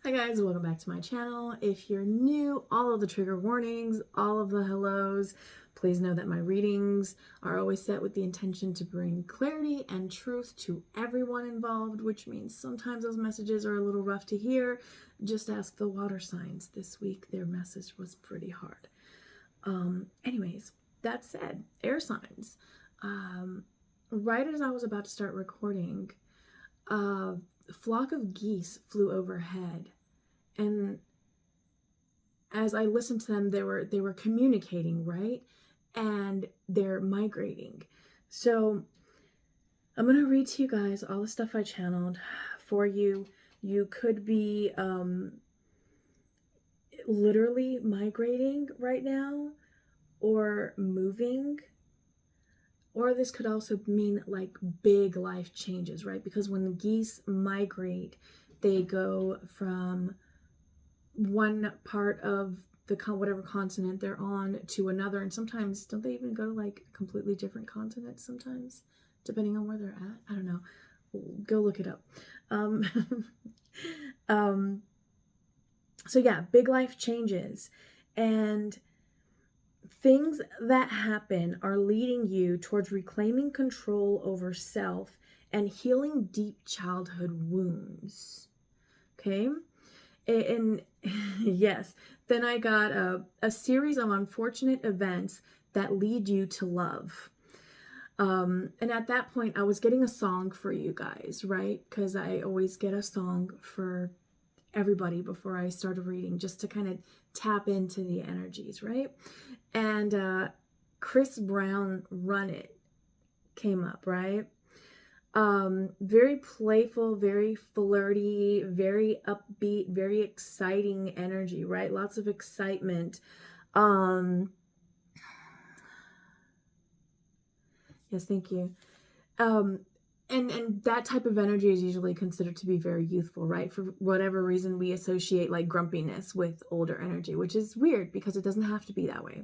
Hi guys, welcome back to my channel. If you're new, all of the trigger warnings, all of the hellos, please know that my readings are always set with the intention to bring clarity and truth to everyone involved, which means sometimes those messages are a little rough to hear. Just ask the water signs. This week their message was pretty hard. Anyways, that said, air signs. Right as I was about to start recording, a flock of geese flew overhead, and as I listened to them, they were communicating, right? And they're migrating. So I'm gonna read to you guys all the stuff I channeled for you. You could be literally migrating right now, or moving, or this could also mean like big life changes, right? Because when the geese migrate, they go from one part of the whatever continent they're on to another, and sometimes don't they even go to like completely different continents sometimes, depending on where they're at? I don't know. Go look it up. So yeah, big life changes, and things that happen are leading you towards reclaiming control over self and healing deep childhood wounds. Okay? And yes, then I got a series of unfortunate events that lead you to love. And at that point, I was getting a song for you guys, right? Because I always get a song for everybody before I start a reading, just to kind of tap into the energies, right? And Chris Brown, Run It, came up, right? Very playful, very flirty, very upbeat, very exciting energy, right? Lots of excitement. Yes, thank you. And that type of energy is usually considered to be very youthful, right? For whatever reason, we associate like grumpiness with older energy, which is weird because it doesn't have to be that way.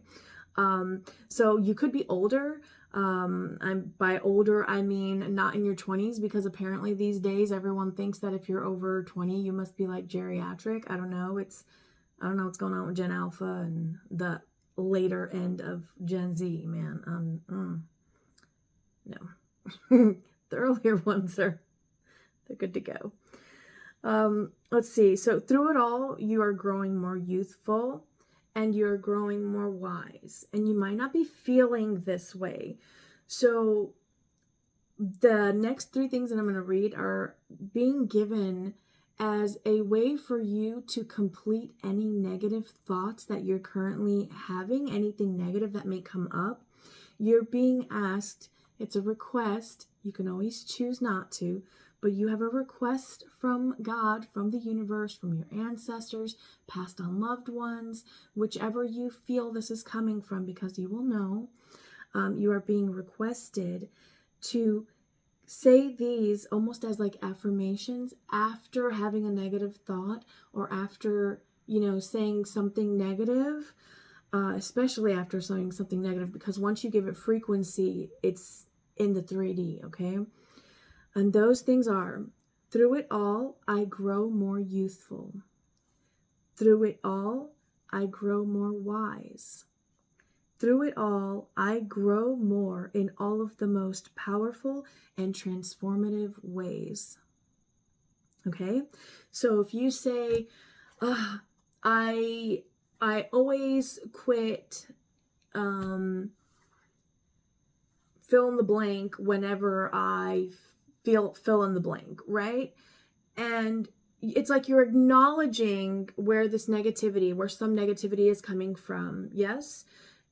So you could be older. By older, I mean not in your 20s, because apparently these days everyone thinks that if you're over 20, you must be like geriatric. I don't know. I don't know what's going on with Gen Alpha and the later end of Gen Z, man. No. The earlier ones they're good to go. Let's see. So through it all, you are growing more youthful and you're growing more wise, and you might not be feeling this way. So the next three things that I'm going to read are being given as a way for you to complete any negative thoughts that you're currently having, anything negative that may come up. You're being asked, it's a request. You can always choose not to, but you have a request from God, from the universe, from your ancestors, passed on loved ones, whichever you feel this is coming from, because you will know. You are being requested to say these almost as like affirmations after having a negative thought, or after, saying something negative, especially after saying something negative, because once you give it frequency, it's in the 3D, okay? And those things are: through it all, I grow more youthful. Through it all, I grow more wise. Through it all, I grow more in all of the most powerful and transformative ways. Okay? So if you say, I always quit, fill in the blank whenever I fill in the blank, right? And it's like you're acknowledging where some negativity is coming from, yes?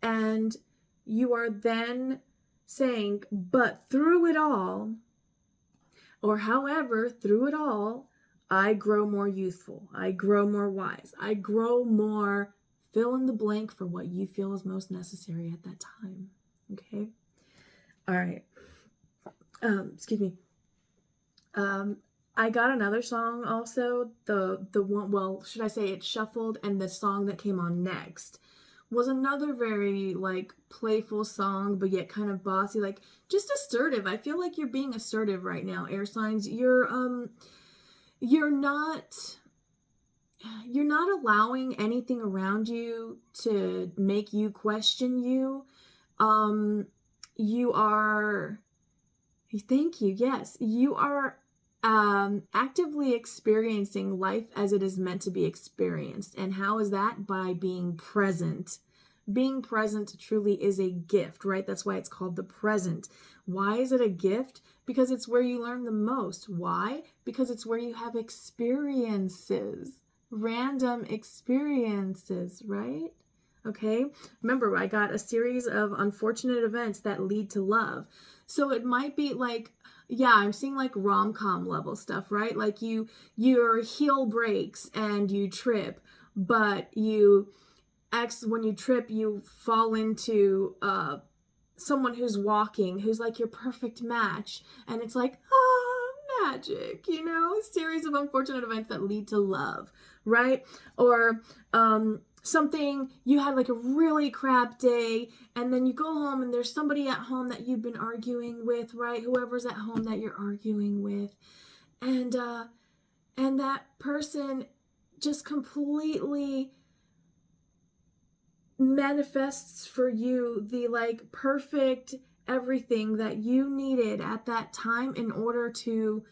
And you are then saying, but through it all, or however, through it all, I grow more youthful, I grow more wise, I grow more, fill in the blank for what you feel is most necessary at that time, okay? All right. Excuse me. I got another song also. The one, well, should I say it shuffled, and the song that came on next was another very like playful song, but yet kind of bossy, like just assertive. I feel like you're being assertive right now, air signs. You're not you're not allowing anything around you to make you question you. You are, thank you, yes, you are actively experiencing life as it is meant to be experienced. And how is that? By being present. Being present truly is a gift, right? That's why it's called the present. Why is it a gift? Because it's where you learn the most. Why? Because it's where you have experiences, random experiences, right? Okay. Remember, I got a series of unfortunate events that lead to love. So it might be like, yeah, I'm seeing like rom-com level stuff, right? Like your heel breaks and you trip, but when you trip, you fall into someone who's walking, who's like your perfect match. And it's like, magic, series of unfortunate events that lead to love, right? Or something, you had like a really crap day, and then you go home and there's somebody at home that you've been arguing with, right? Whoever's at home that you're arguing with. And that person just completely manifests for you the like perfect everything that you needed at that time in order to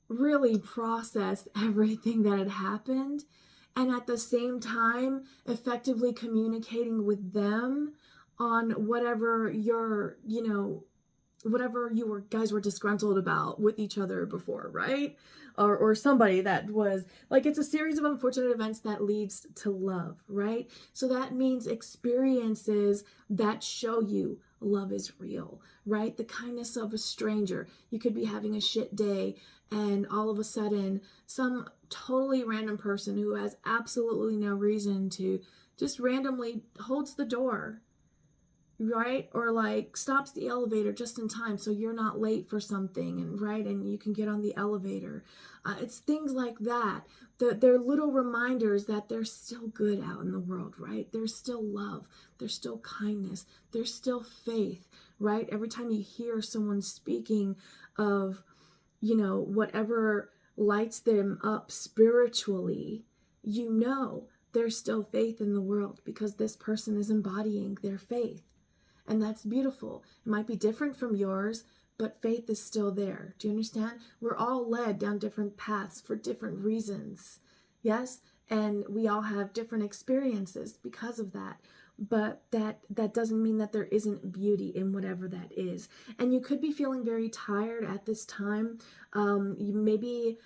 really process everything that had happened, and at the same time effectively communicating with them on whatever whatever guys were disgruntled about with each other before, right? Or somebody that was like, it's a series of unfortunate events that leads to love, right? So that means experiences that show you love is real, right? The kindness of a stranger. You could be having a shit day, and all of a sudden some totally random person who has absolutely no reason to just randomly holds the door, right? Or like stops the elevator just in time so you're not late for something, and right, and you can get on the elevator. It's things like that. They're little reminders that there's still good out in the world, right? There's still love, there's still kindness, there's still faith, right? Every time you hear someone speaking of whatever lights them up spiritually, there's still faith in the world because this person is embodying their faith. And that's beautiful. It might be different from yours, but faith is still there. Do you understand? We're all led down different paths for different reasons. Yes? And we all have different experiences because of that. But that doesn't mean that there isn't beauty in whatever that is. And you could be feeling very tired at this time. Maybe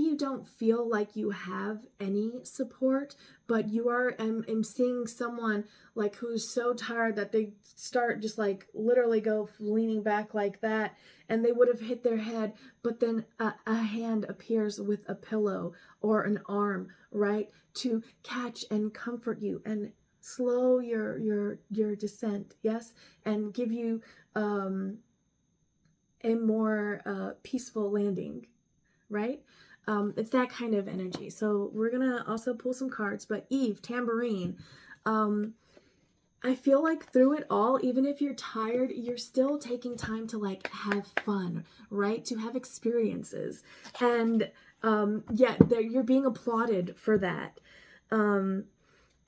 you don't feel like you have any support, but you are, I'm seeing someone like who's so tired that they start just like literally go leaning back like that, and they would have hit their head, but then a hand appears with a pillow or an arm, right, to catch and comfort you and slow your descent, yes, and give you a more peaceful landing, right? It's that kind of energy. So we're gonna also pull some cards, but Eve, tambourine. I feel like through it all, even if you're tired, you're still taking time to like have fun, right? To have experiences. And you're being applauded for that. And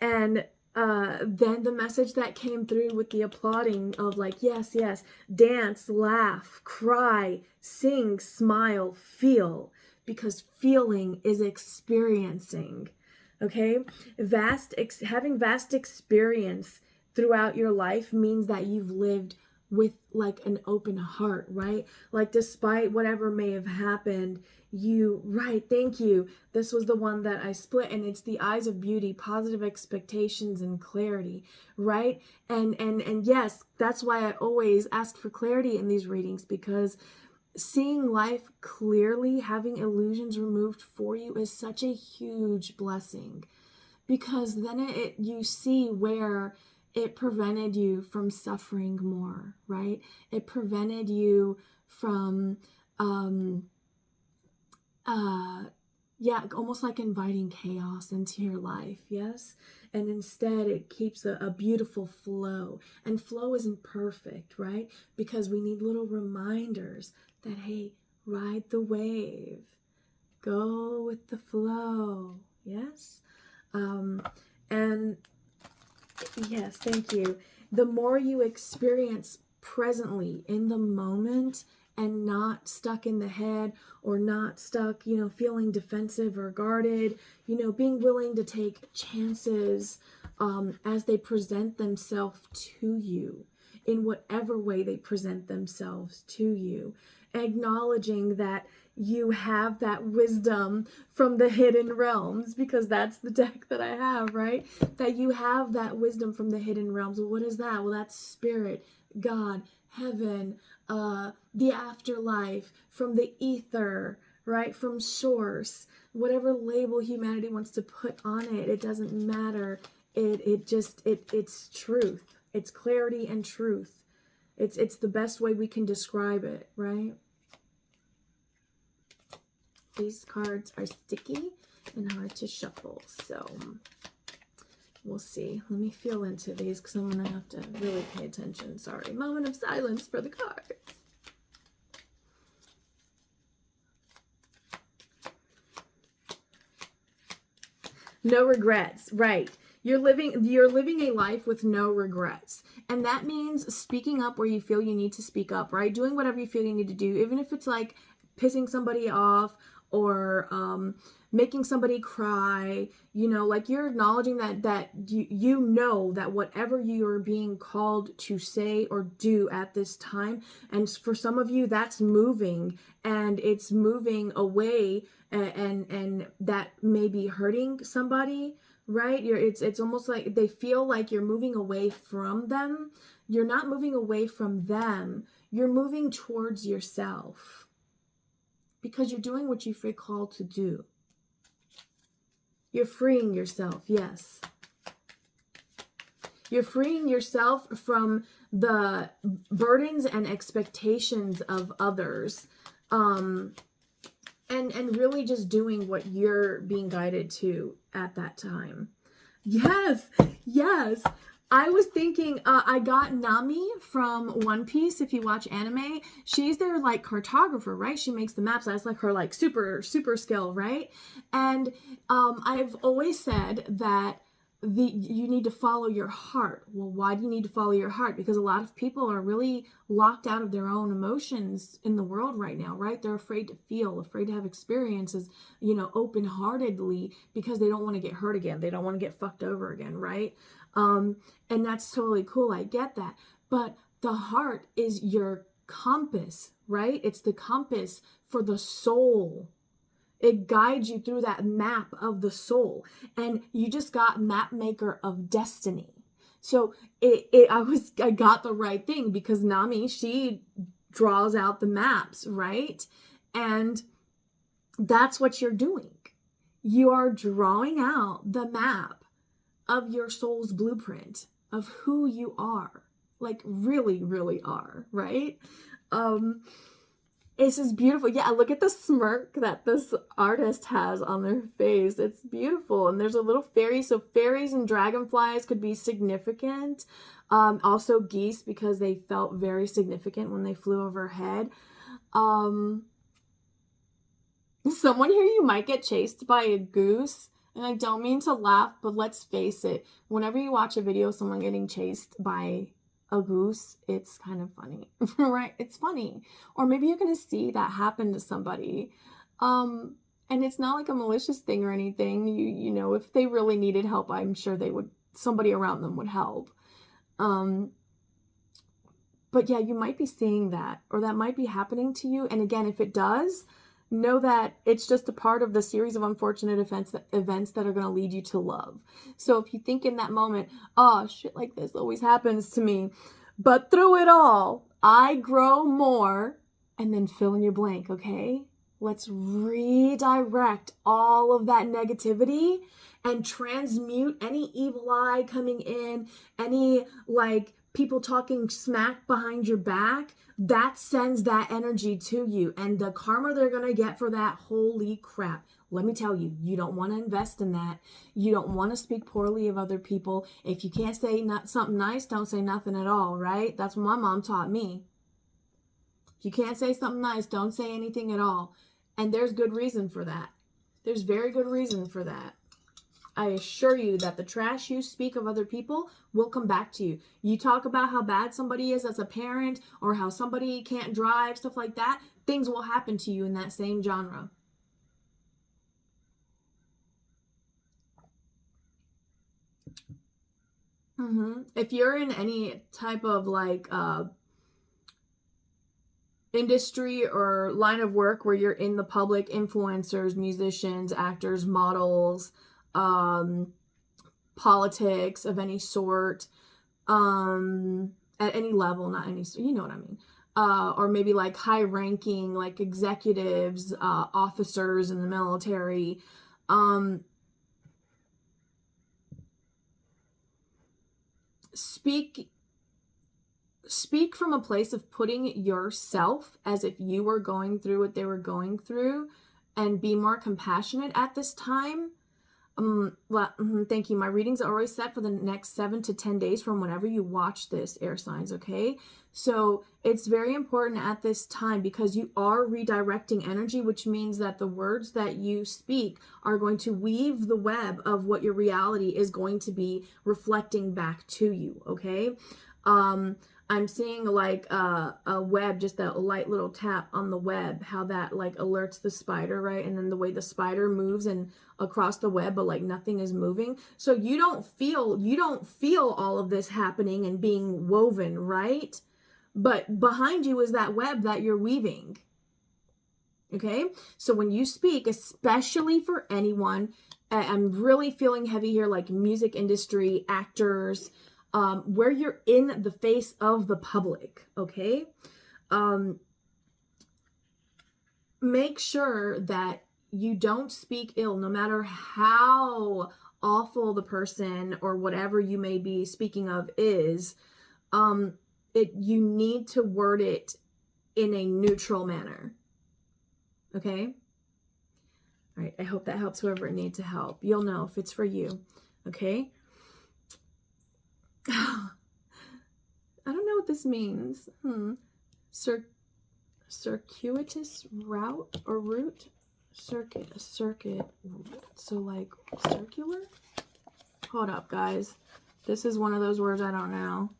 then the message that came through with the applauding of like, yes, dance, laugh, cry, sing, smile, feel, because feeling is experiencing, okay? Having vast experience throughout your life means that you've lived with like an open heart, right? Like despite whatever may have happened, thank you. This was the one that I split, and it's the eyes of beauty, positive expectations and clarity, right? And yes, that's why I always ask for clarity in these readings, because seeing life clearly, having illusions removed for you is such a huge blessing, because then you see where it prevented you from suffering more, right? It prevented you from almost like inviting chaos into your life, yes? And instead it keeps a beautiful flow. And flow isn't perfect, right? Because we need little reminders that, hey, ride the wave. Go with the flow. Yes. And yes, thank you. The more you experience presently in the moment and not stuck in the head or not stuck, feeling defensive or guarded, being willing to take chances as they present themselves to you in whatever way they present themselves to you, acknowledging that you have that wisdom from the hidden realms, because that's the deck that I have, right? That you have that wisdom from the hidden realms. Well, what is that? Well, that's spirit, God, heaven, the afterlife, from the ether, right? From source, whatever label humanity wants to put on it, it doesn't matter. It's truth. It's clarity and truth. It's the best way we can describe it, right? These cards are sticky and hard to shuffle, so we'll see. Let me feel into these because I'm going to have to really pay attention. Sorry. Moment of silence for the cards. No regrets, right. You're living a life with no regrets. And that means speaking up where you feel you need to speak up, right? Doing whatever you feel you need to do, even if it's like pissing somebody off or making somebody cry, like you're acknowledging that you know that whatever you're being called to say or do at this time, and for some of you that's moving, and it's moving away, and that may be hurting somebody, right? It's almost like they feel like you're moving away from them. You're not moving away from them. You're moving towards yourself, because you're doing what you feel called to do. You're freeing yourself, yes. You're freeing yourself from the burdens and expectations of others, and really just doing what you're being guided to at that time. Yes, yes. I was thinking, I got Nami from One Piece. If you watch anime, she's their like cartographer, right? She makes the maps. That's like her like super skill, right? And I've always said that you need to follow your heart. Well, why do you need to follow your heart? Because a lot of people are really locked out of their own emotions in the world right now, right? They're afraid to feel, afraid to have experiences, open-heartedly, because they don't want to get hurt again. They don't want to get fucked over again, right? And that's totally cool. I get that. But the heart is your compass, right? It's the compass for the soul. It guides you through that map of the soul. And you just got map maker of destiny. So I got the right thing, because Nami, she draws out the maps, right? And that's what you're doing. You are drawing out the map of your soul's blueprint of who you are, like really, really are, right? This is beautiful. Yeah, look at the smirk that this artist has on their face. It's beautiful. And there's a little fairy. So fairies and dragonflies could be significant. Also geese, because they felt very significant when they flew overhead. Someone here, you might get chased by a goose. And I don't mean to laugh, but let's face it. Whenever you watch a video of someone getting chased by a goose, it's kind of funny, right? It's funny. Or maybe you're going to see that happen to somebody. And it's not like a malicious thing or anything. You know, if they really needed help, I'm sure somebody around them would help. But yeah, you might be seeing that, or that might be happening to you. And again, if it does, know that it's just a part of the series of unfortunate events that are going to lead you to love. So if you think in that moment, oh, shit like this always happens to me, but through it all, I grow more, and then fill in your blank, okay? Let's redirect all of that negativity and transmute any evil eye coming in, any like people talking smack behind your back. That sends that energy to you, and the karma they're going to get for that, holy crap. Let me tell you, you don't want to invest in that. You don't want to speak poorly of other people. If you can't say something nice, don't say nothing at all, right? That's what my mom taught me. If you can't say something nice, don't say anything at all. And there's good reason for that. There's very good reason for that. I assure you that the trash you speak of other people will come back to you. You talk about how bad somebody is as a parent, or how somebody can't drive, stuff like that. Things will happen to you in that same genre. If you're in any type of like industry or line of work where you're in the public, influencers, musicians, actors, models, politics of any sort, at any level, not any, you know what I mean, or maybe like high ranking, like executives, officers in the military, speak from a place of putting yourself as if you were going through what they were going through, and be more compassionate at this time. Thank you. My readings are always set for the next 7 to 10 days from whenever you watch this, air signs, okay? So it's very important at this time, because you are redirecting energy, which means that the words that you speak are going to weave the web of what your reality is going to be reflecting back to you, okay? I'm seeing like a web, just a light little tap on the web, how that like alerts the spider, right? And then the way the spider moves and across the web, but like nothing is moving. So you don't feel all of this happening and being woven, right? But behind you is that web that you're weaving. Okay? So when you speak, especially for anyone, I'm really feeling heavy here, like music industry, actors, where you're in the face of the public, okay? Make sure that you don't speak ill, no matter how awful the person or whatever you may be speaking of is. You need to word it in a neutral manner, okay? All right, I hope that helps whoever it needs to help. You'll know if it's for you, okay? I don't know what this means. Circuitous route or route? Circuit. So like circular? Hold up, guys. This is one of those words I don't know.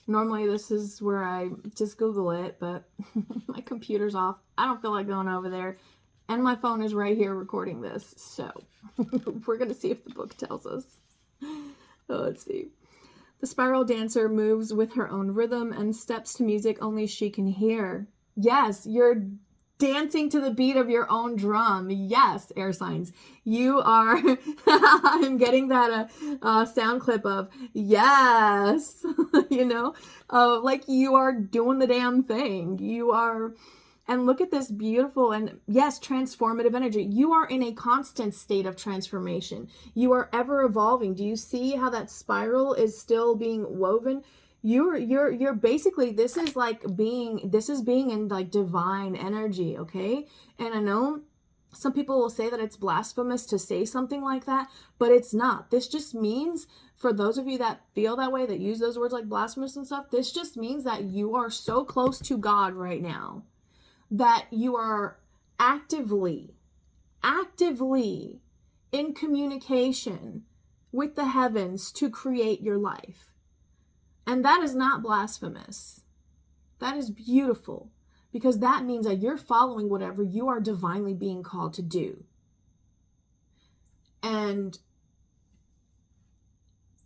Normally this is where I just Google it, but my computer's off. I don't feel like going over there. And my phone is right here recording this. So we're going to see if the book tells us. Let's see. The spiral dancer moves with her own rhythm and steps to music only she can hear. Yes, you're dancing to the beat of your own drum. Yes, air signs. You are, I'm getting that sound clip of, yes, you know, like you are doing the damn thing. You are, and look at this beautiful and yes, transformative energy. You are in a constant state of transformation. You are ever evolving. Do you see how that spiral is still being woven? You're basically, this is being in like divine energy, okay? And I know some people will say that it's blasphemous to say something like that, but it's not. This just means, for those of you that feel that way, that use those words like blasphemous and stuff, this just means that you are so close to God right now that you are actively in communication with the heavens to create your life. And that is not blasphemous. That is beautiful, because that means that you're following whatever you are divinely being called to do. And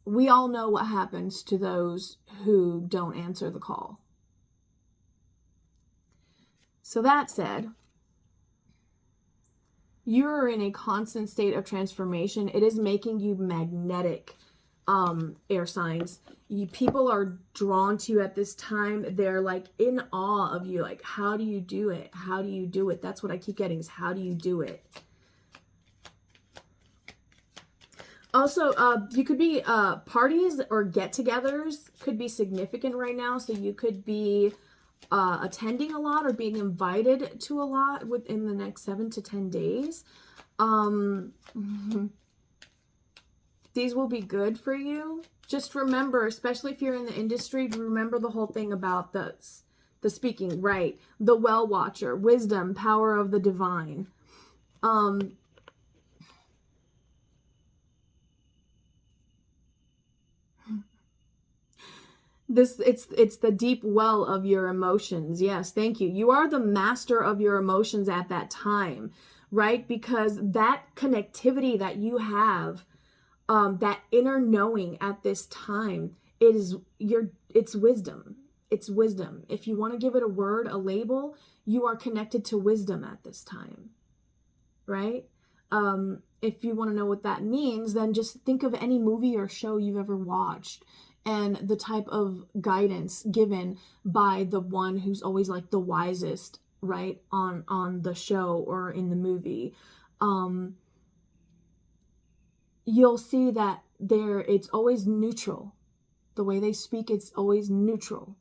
we all know what happens to those who don't answer the call. So that said, you're in a constant state of transformation. It is making you magnetic, air signs. People are drawn to you at this time. They're like in awe of you. Like, how do you do it? How do you do it? That's what I keep getting, is how do you do it? Also, you could be, parties or get-togethers could be significant right now. So you could be attending a lot or being invited to a lot within the next 7 to 10 days. These will be good for you. Just remember, especially if you're in the industry, remember the whole thing about the The speaking, right. The well watcher, wisdom, power of the divine. It's the deep well of your emotions. Yes, thank you. You are the master of your emotions at that time, right? Because that connectivity that you have, that inner knowing at this time, it's wisdom. It's wisdom. If you want to give it a word, a label, you are connected to wisdom at this time, right? If you want to know what that means, then just think of any movie or show you've ever watched and the type of guidance given by the one who's always like the wisest, right, on the show or in the movie. You'll see that it's always neutral. The way they speak, it's always neutral.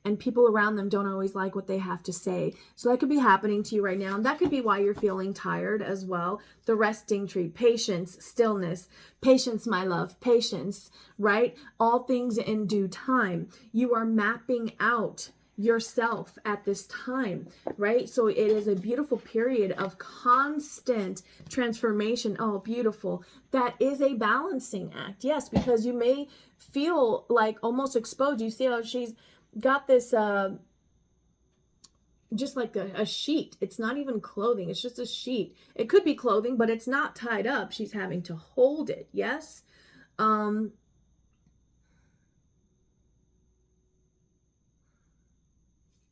And people around them don't always like what they have to say. So that could be happening to you right now. And that could be why you're feeling tired as well. The resting tree, patience, stillness, patience, my love, patience, right? All things in due time. You are mapping out yourself at this time, right? So it is a beautiful period of constant transformation. Oh, beautiful. That is a balancing act. Yes, because you may feel like almost exposed. You see how she's got this just like a sheet. It's not even clothing, it's just a sheet. It could be clothing, but it's not tied up. She's having to hold it. Yes. I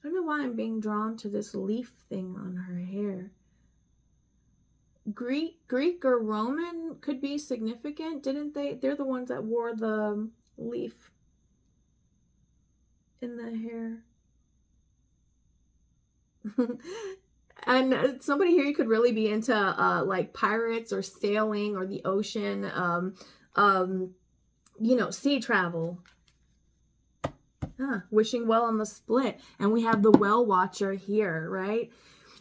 don't know why I'm being drawn to this leaf thing on her hair. Greek or Roman could be significant, didn't they? They're the ones that wore the leaf in the hair. And somebody here, you could really be into like pirates or sailing or the ocean, you know, sea travel. Wishing well on the split. And we have the well watcher here, right?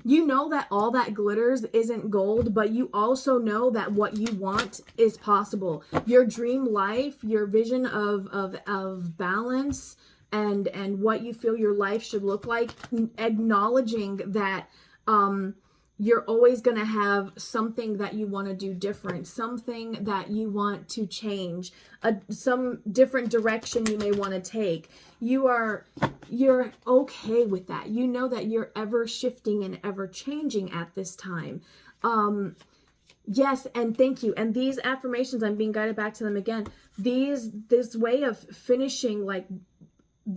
You know that all that glitters isn't gold, but you also know that what you want is possible. Your dream life, your vision of balance, and what you feel your life should look like, acknowledging that you're always going to have something that you want to do different, something that you want to change, some different direction you may want to take. You're okay with that. You know that you're ever shifting and ever changing at this time. Yes, and thank you. And these affirmations, I'm being guided back to them again. This way of finishing like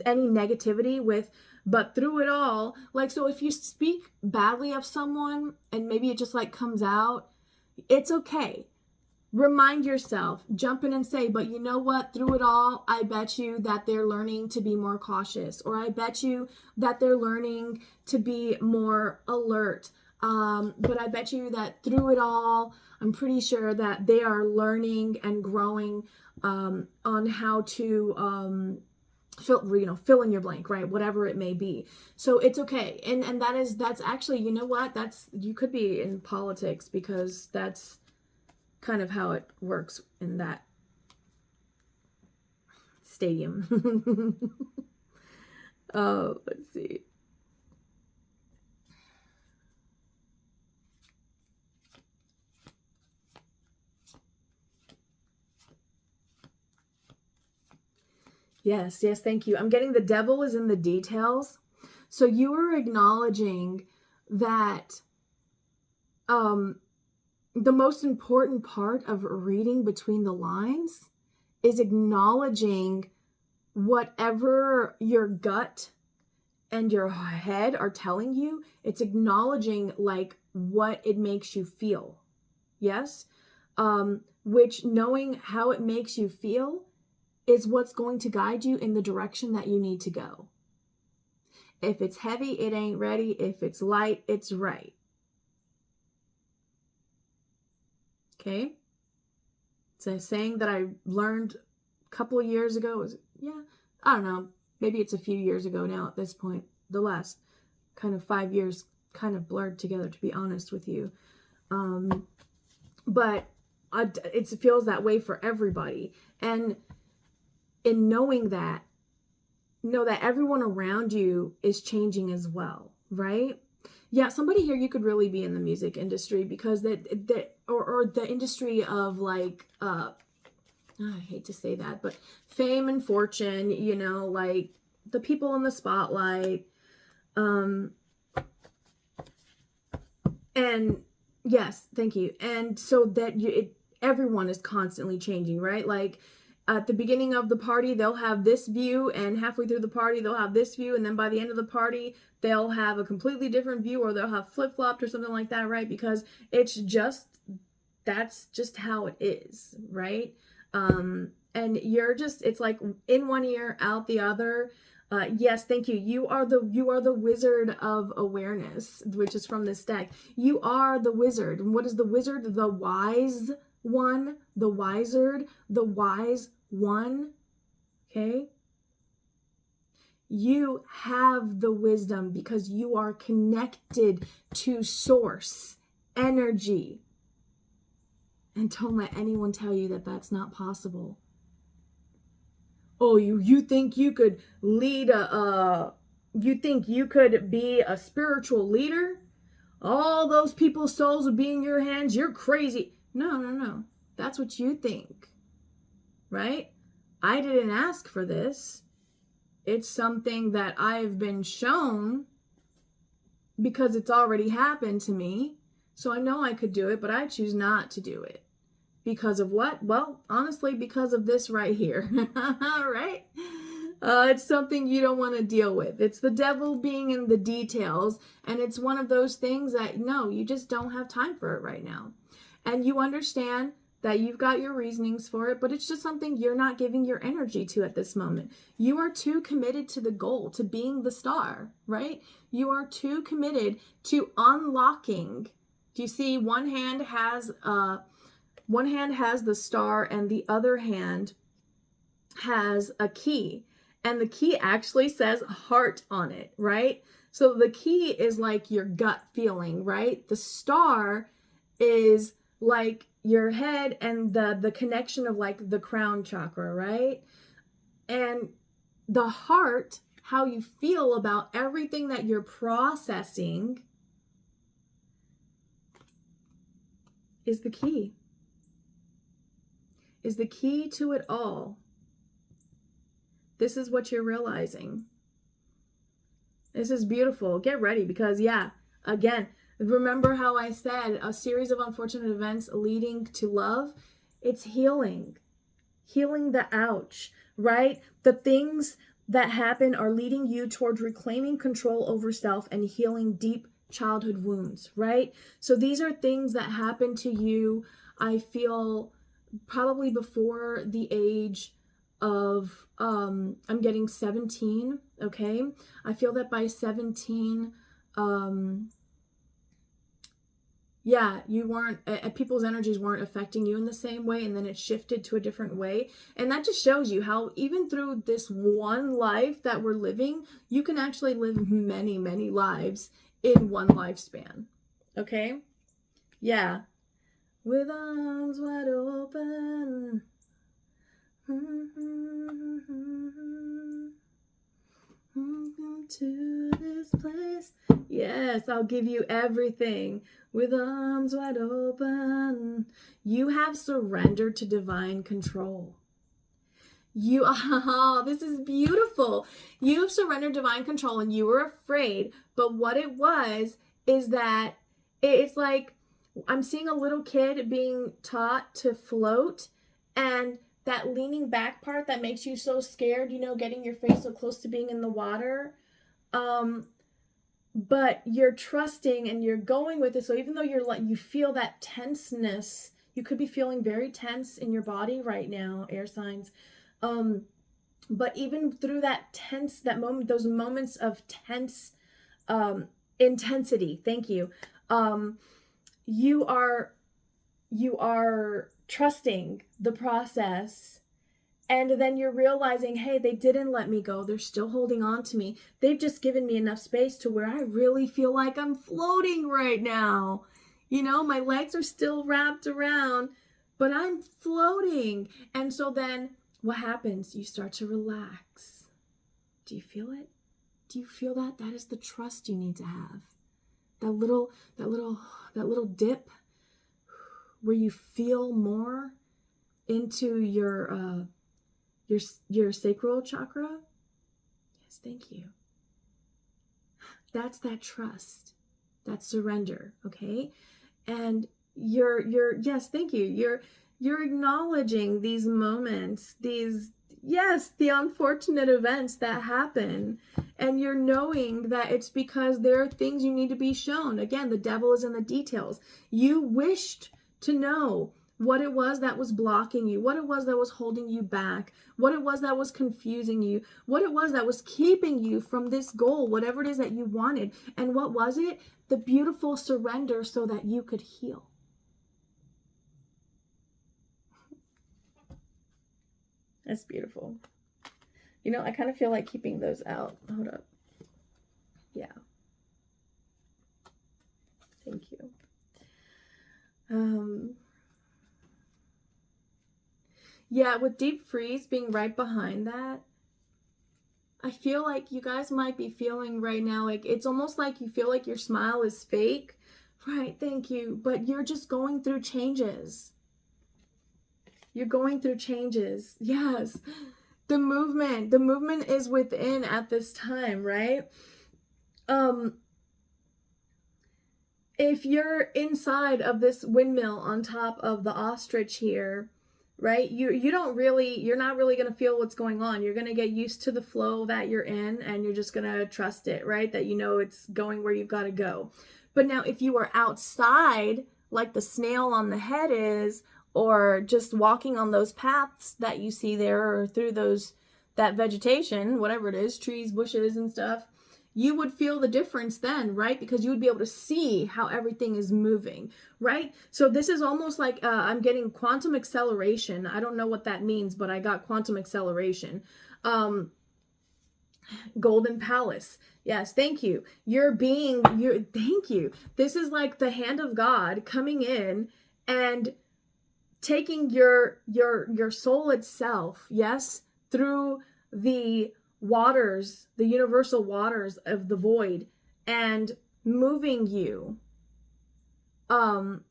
any negativity with, but through it all, like, so if you speak badly of someone and maybe it just like comes out, it's okay. Remind yourself, jump in and say, but you know what, through it all, I bet you that they're learning to be more cautious, or I bet you that they're learning to be more alert. But I bet you that through it all, I'm pretty sure that they are learning and growing on how to fill in your blank, right? Whatever it may be. So it's okay. And that's actually, you know what? You could be in politics, because that's kind of how it works in that stadium. Oh, let's see. Yes, thank you. I'm getting the devil is in the details. So you are acknowledging that the most important part of reading between the lines is acknowledging whatever your gut and your head are telling you. It's acknowledging like what it makes you feel. Yes? Which, knowing how it makes you feel is what's going to guide you in the direction that you need to go. If it's heavy, it ain't ready. If it's light, it's right. Okay? It's a saying that I learned a couple of years ago. I don't know. Maybe it's a few years ago now at this point. The last kind of 5 years kind of blurred together, to be honest with you. But it feels that way for everybody. And in knowing that, know that everyone around you is changing as well, right? Yeah, somebody here, you could really be in the music industry, because or the industry of like, I hate to say that, but fame and fortune, you know, like the people in the spotlight. And yes, thank you. And so that everyone is constantly changing, right? Like at the beginning of the party, they'll have this view, and halfway through the party, they'll have this view, and then by the end of the party, they'll have a completely different view, or they'll have flip-flopped or something like that, right? Because that's just how it is, right? And you're just, it's like in one ear, out the other. Yes, thank you. You are the wizard of awareness, which is from this deck. You are the wizard. And what is the wizard? The wise one, the wizard, the wise one. Okay? You have the wisdom because you are connected to source energy. And don't let anyone tell you that that's not possible. Oh, you think you could lead you think you could be a spiritual leader? All those people's souls would be in your hands. You're crazy. No. That's what you think, right? I didn't ask for this. It's something that I've been shown because it's already happened to me. So I know I could do it, but I choose not to do it. Because of what? Well, honestly, because of this right here, right? It's something you don't want to deal with. It's the devil being in the details. And it's one of those things that, no, you just don't have time for it right now. And you understand that you've got your reasonings for it, but it's just something you're not giving your energy to at this moment. You are too committed to the goal, to being the star, right? You are too committed to unlocking. Do you see one hand has the star and the other hand has a key, and the key actually says heart on it, right? So the key is like your gut feeling, right? The star is like your head and the connection of like the crown chakra, right? And the heart, how you feel about everything that you're processing, is the key. Is the key to it all. This is what you're realizing. This is beautiful. Get ready, because yeah, again, remember how I said a series of unfortunate events leading to love? It's healing. Healing the ouch, right? The things that happen are leading you towards reclaiming control over self and healing deep childhood wounds, right? So these are things that happen to you, I feel, probably before the age of I'm getting 17, okay? I feel that by 17, yeah, you weren't, people's energies weren't affecting you in the same way, and then it shifted to a different way. And that just shows you how even through this one life that we're living, you can actually live many, many lives in one lifespan, okay? Yeah. With arms wide open. To this place. Yes, I'll give you everything with arms wide open. You have surrendered to divine control. This is beautiful. You have surrendered divine control, and you were afraid. But what it was is that it's like, I'm seeing a little kid being taught to float, and that leaning back part that makes you so scared, you know, getting your face so close to being in the water. But you're trusting and you're going with it. So even though you feel that tenseness, you could be feeling very tense in your body right now, air signs. But even through that moment, those moments of tense intensity, thank you. You are trusting the process, and then you're realizing, hey, they didn't let me go. They're still holding on to me. They've just given me enough space to where I really feel like I'm floating right now. You know, my legs are still wrapped around, but I'm floating. And so then what happens? You start to relax. Do you feel it? Do you feel that? That is the trust you need to have. That little dip where you feel more into your sacral chakra. Yes, thank you. That's that trust, that surrender, okay? And yes, thank you. You're acknowledging these moments, the unfortunate events that happen, and you're knowing that it's because there are things you need to be shown. Again, the devil is in the details. You wished to know what it was that was blocking you, what it was that was holding you back, what it was that was confusing you, what it was that was keeping you from this goal, whatever it is that you wanted. And what was it? The beautiful surrender so that you could heal. That's beautiful. You know, I kind of feel like keeping those out. Hold up. Yeah. Thank you. Yeah, with deep freeze being right behind that, I feel like you guys might be feeling right now, like it's almost like you feel like your smile is fake. Right, thank you. But you're just going through changes. You're going through changes. Yes. The movement is within at this time, right? If you're inside of this windmill on top of the ostrich here, right, you're not really going to feel what's going on. You're going to get used to the flow that you're in, and you're just going to trust it, right? That you know it's going where you've got to go. But now if you are outside, like the snail on the head is, or just walking on those paths that you see there, or through that vegetation, whatever it is, trees, bushes and stuff, you would feel the difference then, right? Because you would be able to see how everything is moving, right? So this is almost like I'm getting quantum acceleration. I don't know what that means, but I got quantum acceleration. Golden Palace. Yes, thank you. Thank you. This is like the hand of God coming in and taking your soul itself, yes, through the waters, the universal waters of the void, and moving you out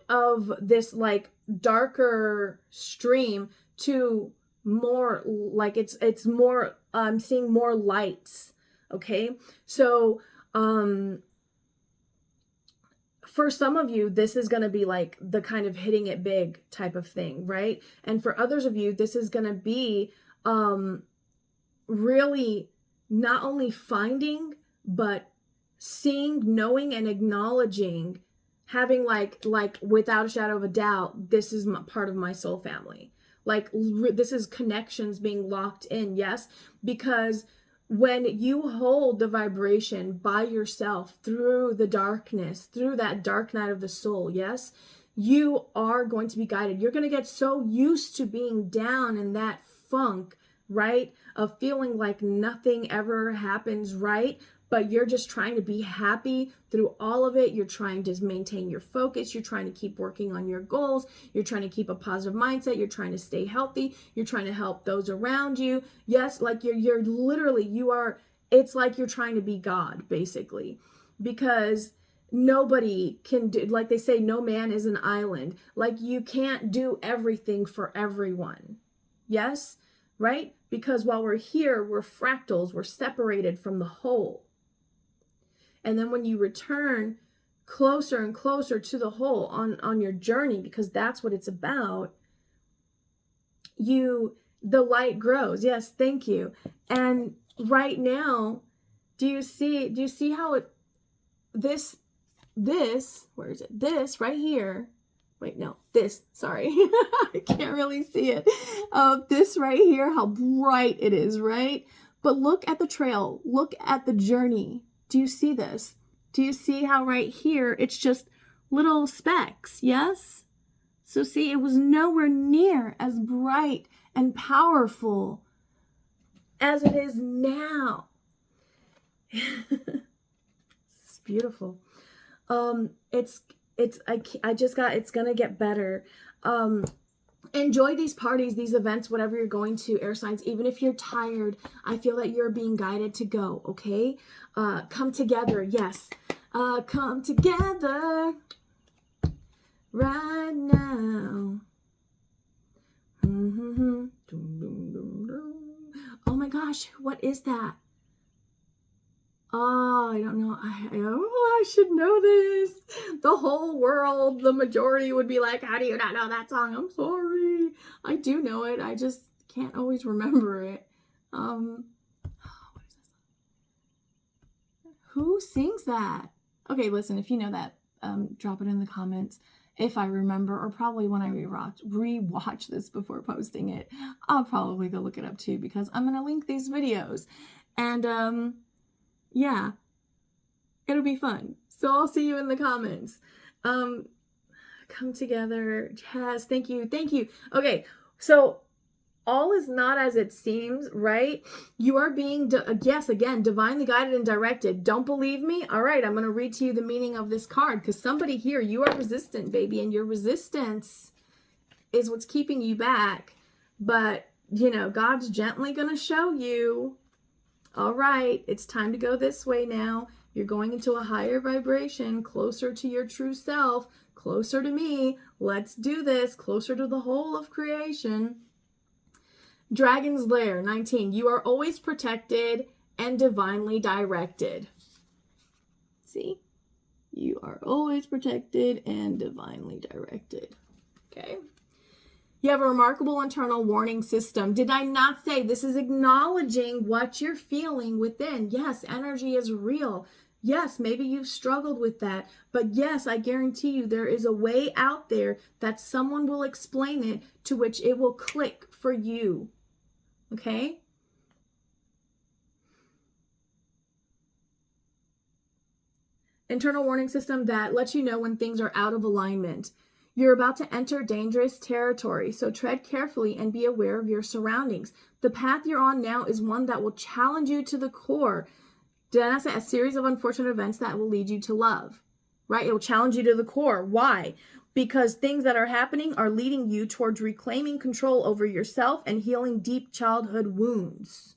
of this like darker stream to more like it's more, I'm seeing more lights. Okay, so for some of you, this is going to be like the kind of hitting it big type of thing, right? And for others of you, this is going to be really not only finding, but seeing, knowing, and acknowledging, having like without a shadow of a doubt, this is part of my soul family. Like this is connections being locked in, yes? Because when you hold the vibration by yourself through the darkness, through that dark night of the soul, yes, you are going to be guided. You're going to get so used to being down in that funk, right, of feeling like nothing ever happens, right? But you're just trying to be happy through all of it. You're trying to maintain your focus. You're trying to keep working on your goals. You're trying to keep a positive mindset. You're trying to stay healthy. You're trying to help those around you. Yes, like you're literally, it's like you're trying to be God, basically. Because nobody can do, like they say, no man is an island. Like you can't do everything for everyone. Yes, right? Because while we're here, we're fractals. We're separated from the whole. And then when you return closer and closer to the whole on your journey, because that's what it's about, the light grows. Yes, thank you. And right now, do you see how this, where is it? This right here. Wait, no, this, sorry. I can't really see it. This right here, how bright it is, right? But look at the trail. Look at the journey. Do you see this? Do you see how right here, it's just little specks, yes? So see, it was nowhere near as bright and powerful as it is now. It's beautiful. It's gonna get better. Enjoy these parties, these events, whatever you're going to, air signs. Even if you're tired, I feel that you're being guided to go, okay? Come together, yes. Come together right now. Oh my gosh, what is that? Oh, I don't know. I should know this. The whole world, the majority would be like, how do you not know that song? I'm sorry. I do know it. I just can't always remember it. What is this? Who sings that? Okay, listen, if you know that, drop it in the comments. If I remember, or probably when I rewatch this before posting it, I'll probably go look it up too, because I'm going to link these videos. And, yeah, it'll be fun. So I'll see you in the comments. Come together. Yes, thank you. Thank you. Okay, so all is not as it seems, right? You are being, yes, again, divinely guided and directed. Don't believe me? All right, I'm going to read to you the meaning of this card, because somebody here, you are resistant, baby, and your resistance is what's keeping you back. But, you know, God's gently going to show you, all right, it's time to go this way now. You're going into a higher vibration, closer to your true self, closer to me. Let's do this, closer to the whole of creation. Dragon's Lair, 19. You are always protected and divinely directed. See? You are always protected and divinely directed. Okay? You have a remarkable internal warning system. Did I not say this is acknowledging what you're feeling within? Yes, energy is real. Yes, maybe you've struggled with that. But yes, I guarantee you there is a way out there that someone will explain it, to which it will click for you. Okay? Internal warning system that lets you know when things are out of alignment. You're about to enter dangerous territory, so tread carefully and be aware of your surroundings. The path you're on now is one that will challenge you to the core. Did I not say a series of unfortunate events that will lead you to love? Right? It will challenge you to the core. Why? Because things that are happening are leading you towards reclaiming control over yourself and healing deep childhood wounds.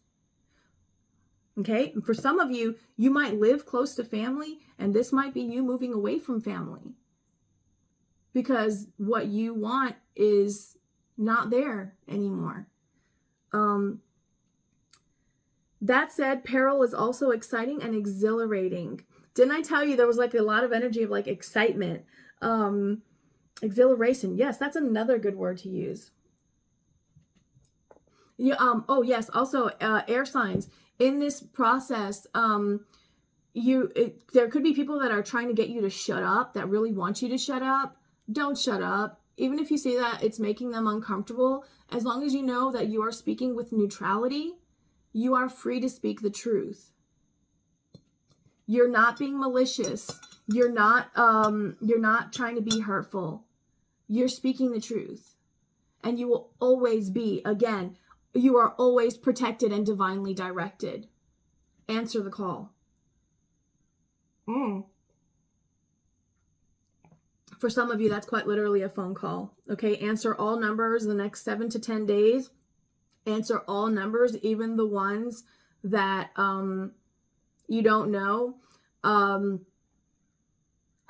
Okay? And for some of you, you might live close to family, and this might be you moving away from family, because what you want is not there anymore. That said, peril is also exciting and exhilarating. Didn't I tell you there was like a lot of energy of like excitement? Exhilaration. Yes, that's another good word to use. Yeah, oh yes, also air signs. In this process, there could be people that are trying to get you to shut up, that really want you to shut up. Don't shut up. Even if you see that it's making them uncomfortable, as long as you know that you are speaking with neutrality, you are free to speak the truth. You're not being malicious. You're not trying to be hurtful. You're speaking the truth. And you will always be, again, you are always protected and divinely directed. Answer the call. For some of you, that's quite literally a phone call. Okay, answer all numbers the next 7 to 10 days. Answer all numbers, even the ones that you don't know. I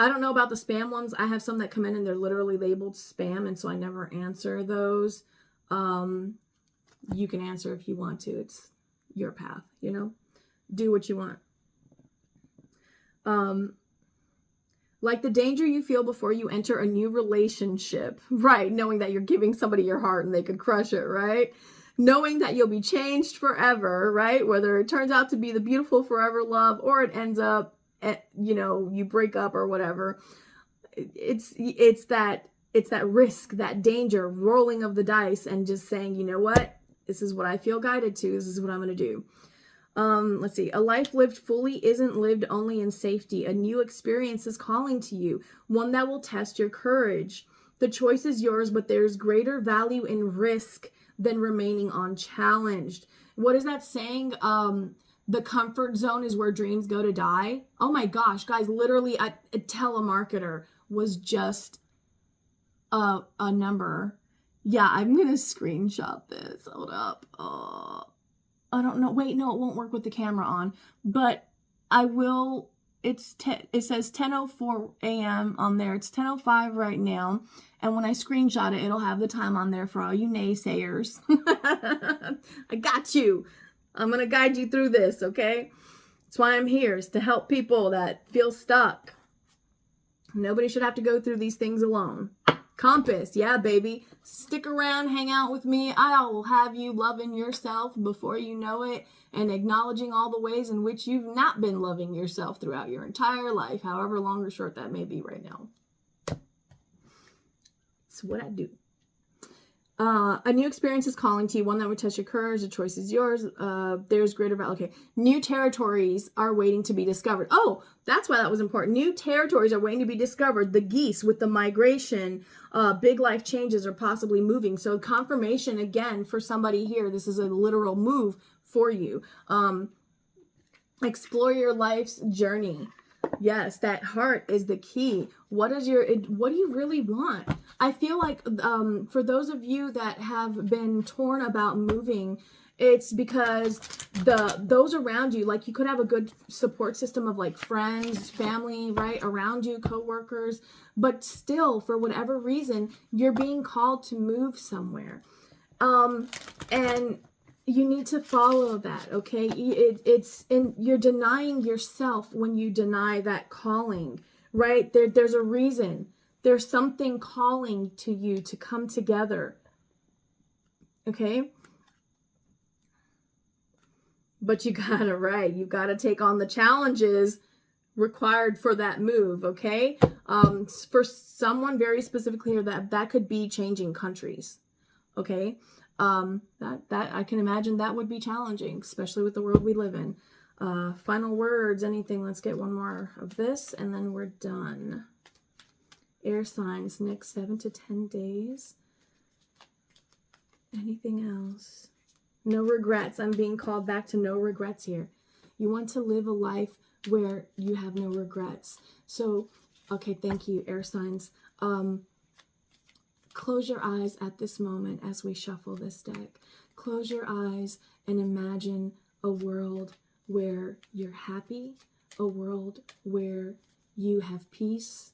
don't know about the spam ones. I have some that come in and they're literally labeled spam, and so I never answer those. You can answer if you want to. It's your path, you know? Do what you want. Like the danger you feel before you enter a new relationship, right? Knowing that you're giving somebody your heart and they could crush it, right? Knowing that you'll be changed forever, right? Whether it turns out to be the beautiful forever love or it ends up, you break up or whatever. It's that risk, that danger, rolling of the dice and just saying, you know what? This is what I feel guided to. This is what I'm going to do. Let's see. A life lived fully isn't lived only in safety. A new experience is calling to you, one that will test your courage. The choice is yours, but there's greater value in risk than remaining unchallenged. What is that saying? The comfort zone is where dreams go to die. Oh my gosh, guys, literally a telemarketer was just a number, Yeah, I'm going to screenshot this. Hold up. I don't know. Wait, no, it won't work with the camera on. But I will. It says 10:04 a.m. on there. It's 10:05 right now. And when I screenshot it, it'll have the time on there for all you naysayers. I got you. I'm going to guide you through this, okay? That's why I'm here, is to help people that feel stuck. Nobody should have to go through these things alone. Compass, yeah, baby. Stick around, hang out with me. I will have you loving yourself before you know it and acknowledging all the ways in which you've not been loving yourself throughout your entire life, however long or short that may be right now. It's what I do. A new experience is calling to you, one that would touch your courage. The choice is yours. There's greater value. Okay. New territories are waiting to be discovered. Oh, that's why that was important. New territories are waiting to be discovered. The geese with the migration, big life changes are possibly moving. So confirmation again for somebody here. This is a literal move for you. Explore your life's journey. Yes, that heart is the key. What do you really want? I feel like for those of you that have been torn about moving, it's because those around you, like you could have a good support system of like friends, family, right, around you, coworkers, but still for whatever reason, you're being called to move somewhere. And you need to follow that, okay? You're denying yourself when you deny that calling, right? There's a reason. There's something calling to you to come together, okay? But you gotta, right? You gotta take on the challenges required for that move, okay? For someone very specifically here, that could be changing countries, okay? That I can imagine that would be challenging, especially with the world we live in. Final words, anything. Let's get one more of this and then we're done. Air signs, next 7 to 10 days. Anything else? No regrets. I'm being called back to no regrets here. You want to live a life where you have no regrets. So, okay, thank you, air signs. Close your eyes at this moment as we shuffle this deck. Close your eyes and imagine a world where you're happy, a world where you have peace,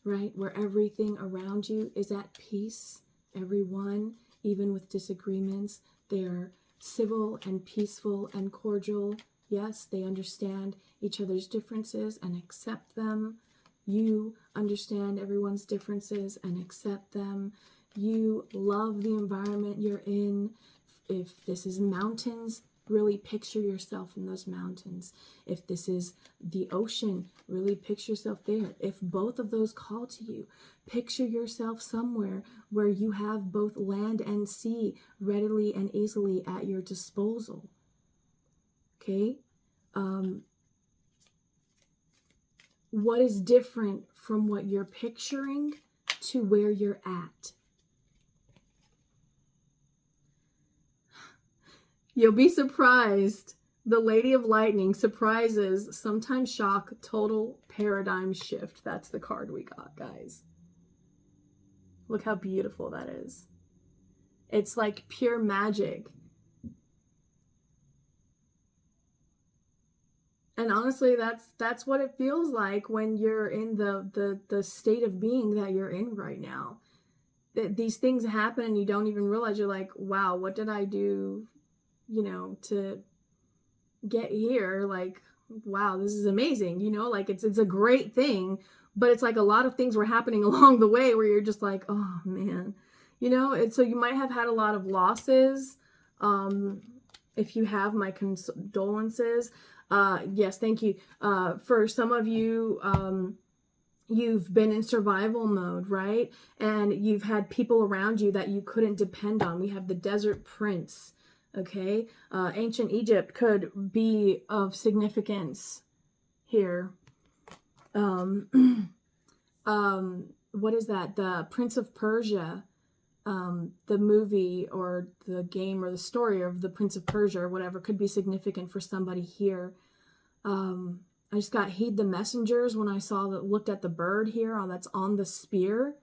right? Where everything around you is at peace. Everyone, even with disagreements, they're civil and peaceful and cordial. Yes, they understand each other's differences and accept them. You understand everyone's differences and accept them. You love the environment you're in. If this is mountains, really picture yourself in those mountains. If this is the ocean, really picture yourself there. If both of those call to you, picture yourself somewhere where you have both land and sea readily and easily at your disposal. Okay? What is different from what you're picturing to where you're at? You'll be surprised. The Lady of Lightning, surprises, sometimes shock, total paradigm shift. That's the card we got, guys. Look how beautiful that is. It's like pure magic. And honestly, that's what it feels like when you're in the state of being that you're in right now. These things happen and you don't even realize. You're like, wow, what did I do, to get here? Like, wow, this is amazing. Like it's a great thing, but it's like a lot of things were happening along the way where you're just like, oh man, so you might have had a lot of losses. If you have, my condolences. Yes, thank you. For some of you, you've been in survival mode, right? And you've had people around you that you couldn't depend on. We have the Desert Prince, okay? Ancient Egypt could be of significance here. What is that? The Prince of Persia, the movie or the game or the story of the Prince of Persia or whatever could be significant for somebody here. I just got heed the messengers when I looked at the bird here that's on the spear.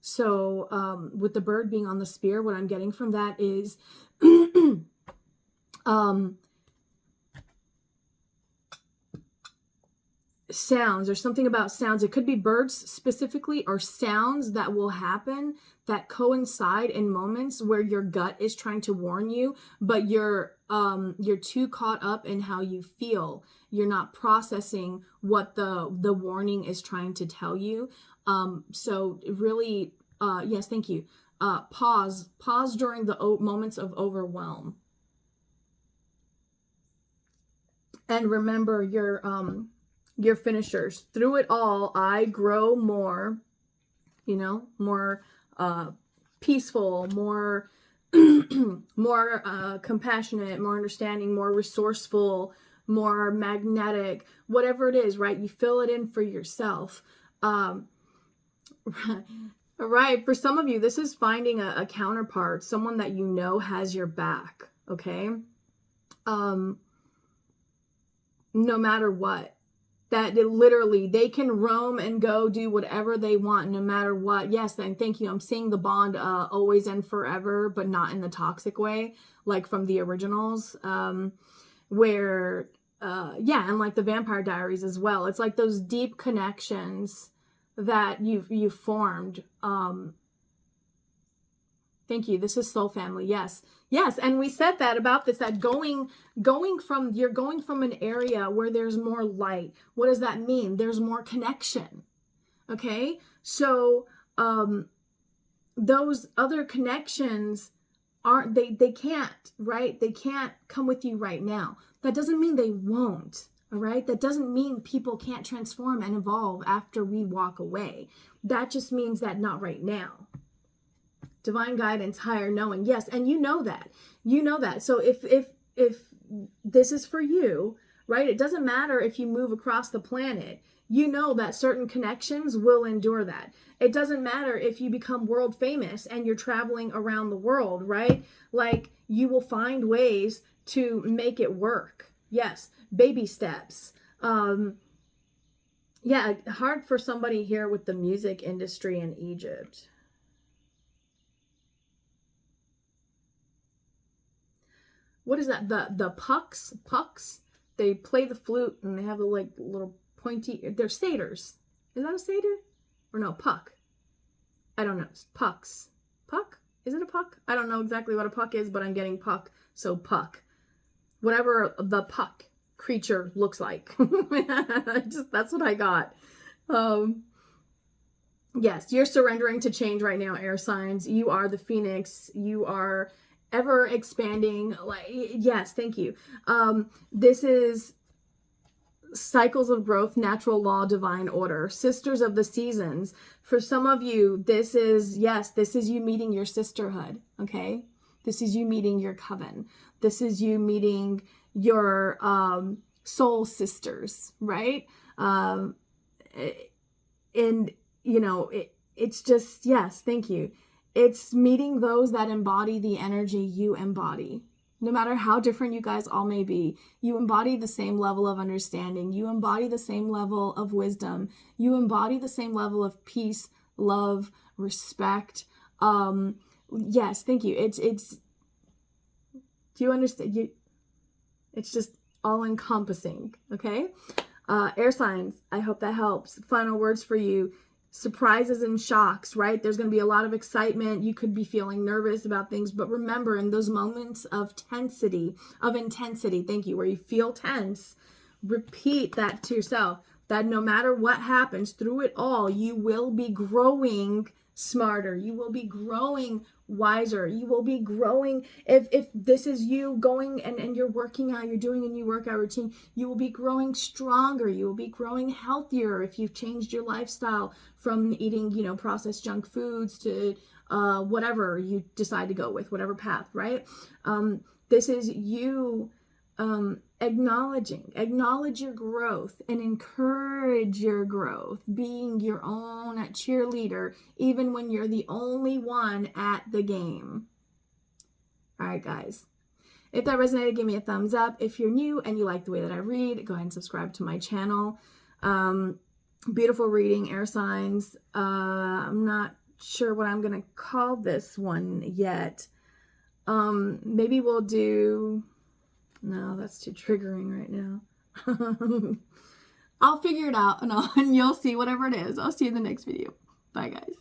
So with the bird being on the spear, what I'm getting from that is sounds. There's something about sounds. It could be birds specifically, or sounds that will happen that coincide in moments where your gut is trying to warn you, but you're too caught up in how you feel. You're not processing what the warning is trying to tell you. So really, yes, thank you. Pause during the moments of overwhelm, and remember your finishers. Through it all, I grow more, more peaceful, more more compassionate, more understanding, more resourceful, more magnetic, whatever it is, right? You fill it in for yourself. Right. For some of you, this is finding a counterpart, someone that you know has your back. Okay. No matter what. That literally they can roam and go do whatever they want no matter what. Yes, and thank you. I'm seeing the bond always and forever, but not in the toxic way, like from the originals, where yeah, and like the Vampire Diaries as well. It's like those deep connections that you've formed. Thank you. This is soul family. Yes. Yes. And we said that about this, that you're going from an area where there's more light. What does that mean? There's more connection. Okay. So, those other connections they can't, right? They can't come with you right now. That doesn't mean they won't. All right. That doesn't mean people can't transform and evolve after we walk away. That just means that not right now. Divine guidance, higher knowing. Yes. And you know that. So if this is for you, right? It doesn't matter if you move across the planet, you know that certain connections will endure that. It doesn't matter if you become world famous and you're traveling around the world, right? Like, you will find ways to make it work. Yes. Baby steps. Yeah. Hard for somebody here with the music industry in Egypt. What is that? The pucks? They play the flute and they have the like little pointy, they're satyrs. Is that a satyr? Or no, puck. I don't know. Pucks. Puck? Is it a puck? I don't know exactly what a puck is, but I'm getting puck. So puck. Whatever the puck creature looks like. That's what I got. Yes, you're surrendering to change right now, air signs. You are the phoenix. You are ever expanding. Like, yes, thank you. This is cycles of growth, natural law, divine order, sisters of the seasons. For some of you, this is you meeting your sisterhood. Okay. This is you meeting your coven. This is you meeting your soul sisters, right? And it's just, yes, thank you. It's meeting those that embody the energy you embody. No matter how different you guys all may be, you embody the same level of understanding. You embody the same level of wisdom. You embody the same level of peace, love, respect. Yes, thank you. It's do you understand? It's just all encompassing. Okay. Air signs. I hope that helps. Final words for you. Surprises and shocks, right? There's going to be a lot of excitement. You could be feeling nervous about things, but remember, in those moments of intensity, thank you, where you feel tense, repeat that to yourself, that no matter what happens through it all, you will be growing smarter. You will be growing wiser. You will be growing. If this is you going and you're working out, you're doing a new workout routine, you will be growing stronger. You will be growing healthier if you've changed your lifestyle from eating, processed junk foods to whatever you decide to go with, whatever path, right? This is you acknowledge your growth and encourage your growth, being your own cheerleader, even when you're the only one at the game. All right, guys. If that resonated, give me a thumbs up. If you're new and you like the way that I read, go ahead and subscribe to my channel. Beautiful reading, air signs. I'm not sure what I'm going to call this one yet. Maybe we'll do, no, that's too triggering right now. I'll figure it out and you'll see whatever it is. I'll see you in the next video. Bye, guys.